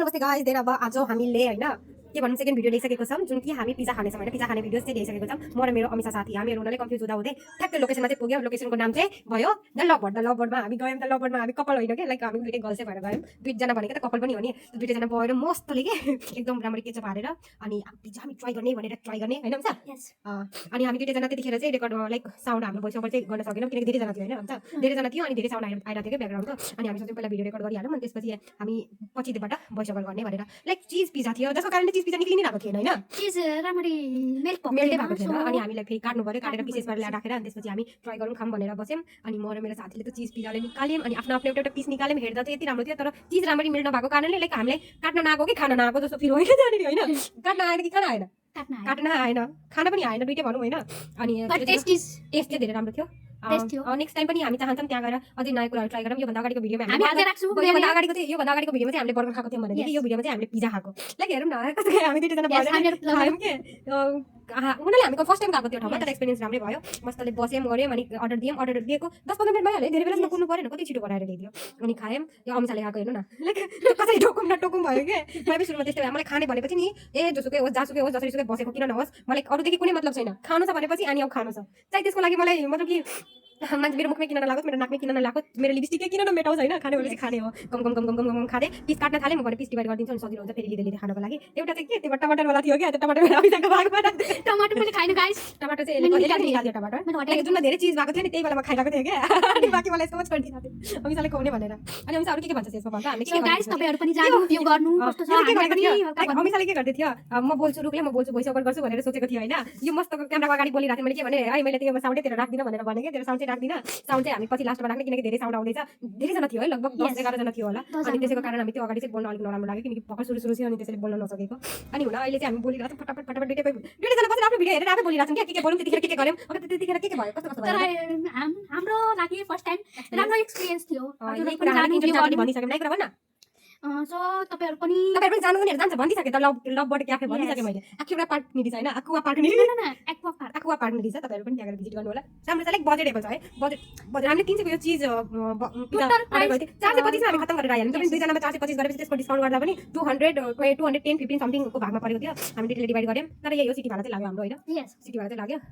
नमस्ते guys then अब आज हामीले हैन के भन्नु सेकेन्ड भिडियो ल्याइसकेको छौं जुन कि हामी पिज्जा खानेछौं हैन पिज्जा खाने भिडियोस चाहिँ ल्याइसकेको छौं म र मेरो अमिसा साथी हामीहरु उनीले कन्फ्युज हुँदा हुँदै ठ्याक्कै लोकेसनमा चाहिँ पुग्यौं लोकेसनको नाम चाहिँ भयो द लभबर्डमा हामी गयौं द लभबर्डमा हामी कपल होइन के लाइक हामी दुईटै गर्ल्सै भएर गयौं दुईजना भनेको त कपल पनि हो नि दुईटै जना भएर मस्तले के एकदम राम्ररी केचप हालेर अनि पिज्जा हामी ट्राई गर्ने भनेर ट्राई गर्ने हैन हुन्छ अनि हामी दुईटै जना त्यतिखेर चाहिँ रेकर्ड लाइक साउन्ड हाम्रो भोइस ओभर चाहिँ गर्न सकेनौं किनकि धेरै जना थियो हैन हुन्छ धेरै जना थियो अनि धेरै साउन्ड आइरहेको थियो के ब्याकग्राउन्डको अनि हामी सोच्यौं पहिला भिडियो रेकर्ड गरिहालौं अनि त्यसपछि हामी पछिबाट भोइस ओभर गर्ने भनेर लाइक चीज पिज्जा थियो जसको कारणले चीज पिज्जा निक्लिनै रहेको थिएन हैन चीज राम्ररी मेल्टै भएको थिएन अनि हामीलाई फेरि काट्नु पर्यो काटेर पिसेसमा ल्याएर राखेर अनि त्यसपछि हामी ट्राई गरौँ खाम भनेर बस्यौं अनि म र मेरो साथीले त चीज पिज्जाले निकाल्यौं अनि आफ्नो आफ्नो एउटा पिस निकाल्यौं हेर्दा चाहिँ यति राम्रो थियो तर चीज राम्ररी मेल्ट नभएको कारणले लाइक हामीले काट्न नआएको कि खान नआएको जस्तो फिल होइन जानेरी हैन काट्न आएन कि खान आएन काट्न आएन खान पनि आएन दुईटै भनौँ हैन अनि टेस्ट चाहिँ धेरै राम्रो थियो नेक्स्ट टाइम पनि हामी चाहन्छौं त्यहाँ गएर अझै नयाँ कुराहरु ट्राई गरौँ योभन्दा अगाडिको भिडियोमा योभन्दा अगाडिको भिडियोमा चाहिँ हामीले बर्गर खाएको थियौं भने यो भिडियोमा चाहिँ हामीले पिज्जा खाएको लाइक हेरौँ न कस्तो हामी दुईजना खायौँ के उनीहरूले हामीको फर्स्ट टाइम गएको त्यो ठाउँमा तर एक्सपिरियन्स राम्रै भयो मस्तले बस्यौँ गऱ्यौँ अनि अर्डर दिएको 10-15 मिनट भइहाल्यो धेरै बेलासम्म कुद्नु परेन कति छिटो बनाएर ल्याइदियो अनि खायौँ यो अमिसाले खाएको हेर्नु न लाइक कसै टोकुम भयो के मलाई सुरुमा त्यस्तै भयो मलाई खाने भनेपछि नि जसुकै होस् जासुकै होस् जसरी सुकै बसेको किन नहोस् मलाई अरूदेखि कुनै मतलब छैन खानु छ भनेपछि अनि अब खानु छ चाहिँ त्यसको लागि मलाई मतलब कि मान्छे मेरो मुखमै किन नलागोस् मेरो नाकमै किन नलागोस् मेरो लिपस्टिकै किन नमेटाउँछ हैन खाने भनेपछि खाने हो गम खाँदै पिस काट्न थालेँ म भने पिस डिभाइड गरिदिन्छु अनि सजिलो हुन्छ फेरि लिँदै खानको लागि एउटा चाहिँ के त्यो टमाटरवाला थियो क्या त्यो टमाटर अमिसाको भागमा टमाटर मैले खाइन गाइस टमाटर चाहिँ यसले निकाल्दियो टमाटर जुन धेरै चीज भएको थियो नि त्यही बेलामा खाइरहेको थियो क्या अनि बाँकी मलाई यसो छोडिदिएको थियो अमिसाले खुवाउने भनेर अनि अमिसा अरू के भन्छ त्यसमा भन्छ हामी के गाइस तपाईहरु पनि जानु भ्यू गर्नु कस्तो छ हामी पनि अमिसाले के गर्दै थियो म बोल्छु रुकले म बोल्छु भोइस ओभर गर्छु भनेर सोचेको थियो हैन यो मस्त क्यामेराको अगाडि बोलिरहेको थिएँ मैले के भने है मैले त्यो साउन्डै तेरो राख्दिन भनेर भने के तेरो साउन्ड चाहिँ राख्दिन साउन्ड चाहिँ हामी पछि लास्टमा राख्ने किनकि धेरै साउन्ड आउँदैछ धेरै जना थियो है लगभग 10-11 जना थियो होला अनि त्यसैको कारण हामी त्यो अगाडि चाहिँ बोल्न अलिक नराम्रो लाग्यो किनकि भर्खर सुरु थियो अनि त्यसैले बोल्न नसकेको अनि हुन अहिले चाहिँ हामी बोलिरहेको फटाफट दुईटै जना बसेर आफ्नो भिडियो हेरेर आफै बोलिरहेछौँ के बोलौँ त्यतिखेर के गर्यौँ अब त्यतिखेर के भयो कस्तो भयो हाम्रो लागि फर्स्ट टाइम राम्रो एक्सपिरियन्स थियो भनिसक्यौँ नै कुरा भन्न सो तपाईहरु पनि जानु भनेर जान्छ भनिसके त लभबाट क्याफे भनिसके मैले एक्वा पार्क निदिछ हैन एक्वा पार्क निदिछ एक्वा पार्क निदिछ तपाईहरु पनि त्यहाँ गएर भिजिट गर्नु होला राम्रो छ लाइक बजेटेबल छ है बजेट हामीले 300 को यो चीज अर्डर गर्थ्यौं 425 मा हामी खत्म गरेर आइहाल्यौं तपाईं दुई जनामा 425 गरेपछि त्यसको डिस्काउन्ट गर्दा पनि 210 15 समथिङ को भागमा परेको थियो हामी डिटेल डिभाइड गर्यौं तर यही हो सिटी भाडा चाहिँ लाग्यो हाम्रो हैन सिटी भाडा चाहिँ लाग्यो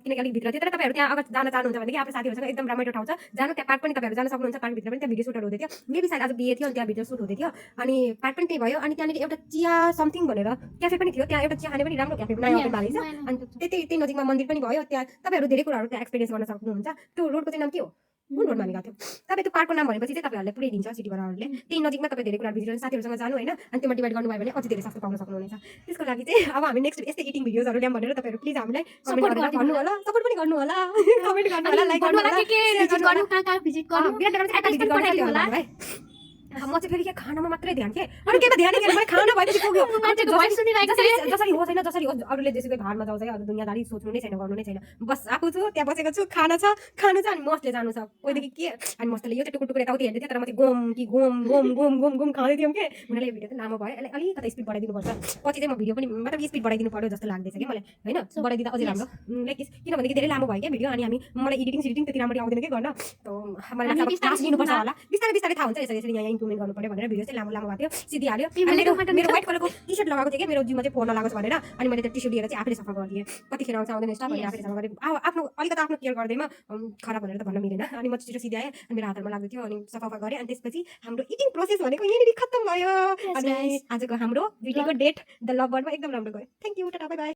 किनकि अलिक भित्र थियो तर तपाईहरु त्यहाँ अगर जान चाहनुहुन्छ भने आफ्नो साथीहरुसँग एकदम राम्रो ठाउँ छ जानु त्यहाँ पार्क पनि तपाईहरु जान सक्नुहुन्छ पार्क भित्र पनि त्यहाँ भिडियो सुटहरु हुँदै थियो मेबी सायद आज बिहे थियो अनि त्यहाँ भिडियो सुट हुँदै थियो अनि पार्क पनि त्यही भयो अनि त्यहाँनिर एउटा चिया समथिङ भनेर क्याफे पनि थियो त्यहाँ एउटा चिया खाने पनि राम्रो क्याफे नयाँ ओपन भएको छ अनि त्यही नजिकमा मन्दिर पनि भयो त्यहाँ तपाईहरु धेरै कुराहरु त्यहाँ एक्सपिरियन्स गर्न सक्नुहुन्छ त्यो रोडको चाहिँ नाम के हो कुन रोडमा हामी गएको थियौँ तपाईँ त्यो पार्कको नाम भनेपछि चाहिँ तपाईँहरूले पुरै दिन्छ सिटीवालाहरूले त्यही नजिकमा तपाईँ धेरै कुरा भिजिट गर्नु साथीहरूसँग जानु होइन अनि त्यसमा डिभाइड गर्नुभयो भने अझै धेरै सस्तो पाउन सक्नुहुनेछ त्यसको लागि चाहिँ अब हामी नेक्स्ट यस्तै इटिङ भिडियोजहरू ल्याउँ भनेर तपाईँहरू प्लिज हामीलाई कमेन्ट गरेर भन्नु होला सपोर्ट पनि गर्नु होला कमेन्ट गर्नु होला लाइक गर्नु होला के भिजिट गर्नु कहाँ भिजिट गर्नु भिजिट गर्नु होला है म चाहिँ फेरि के खानामा मात्रै ध्यान के अरू केमा ध्यान के मैले खाना भएपछि पुग्यो जसरी होस् होइन जसरी होस् अरूले जेसुकै भाडमा जाउँछ है अरू दुनियाँदारी सोच्नु नै छैन गर्नु नै छैन बस आएको छु त्यहाँ बसेको छु खानु छ अनि मस्टले जानु छ कोहीदेखि के अनि मस्तले यो चाहिँ टुकुर यताउति हेर्दै थियो तर म चाहिँ गोम खाँदै थियौँ के उनीहरूले भिडियो त लामो भयो अलिकति स्पिड बढाइदिनुपर्छ पछि चाहिँ म भिडियो पनि मतलब स्पिड बढाइदिनु पर्यो जस्तो लाग्दैछ कि मलाई होइन बढाइदिँदा अझै राम्रो लाइक किनभने धेरै लामो भयो क्या भिडियो अनि मलाई एडिटिङ त्यति राम्ररी आउँदैन के गर्न मलाई क्लास लिनुपर्छ होला बिस्तारै थाहा हुन्छ यसरी यहाँ इम्प्रुभमेन्ट गर्नु पर्यो भनेर भिडियो चाहिँ लामो भएको थियो सिधिहाल्यो मेरो व्हाइट कलरको टी सर्ट लगाएको थियो कि मेरो जिउमा चाहिँ फोहोर नलागोस् भनेर अनि मैले त्यो टी सर्ट लिएर चाहिँ आफैले सफा गरिदिएँ कतिखेर आउँछ आउँदैन स्टाफ भनेर आफैले सफा गरेँ आफ्नो अलिकति आफ्नो केयर गर्दैमा खराब भनेर त भन्न मिलेन अनि म छिटो सिधाएँ अनि मेरो हातमा लाग्दै थियो अनि सफा गरेँ अनि त्यसपछि हाम्रो इटिङ प्रोसेस भनेको यहीँनिर खत्तम भयो अनि आजको हाम्रो भिडियोको डेट द लभबर्डमा एकदम राम्रो गयो thank you tata bye by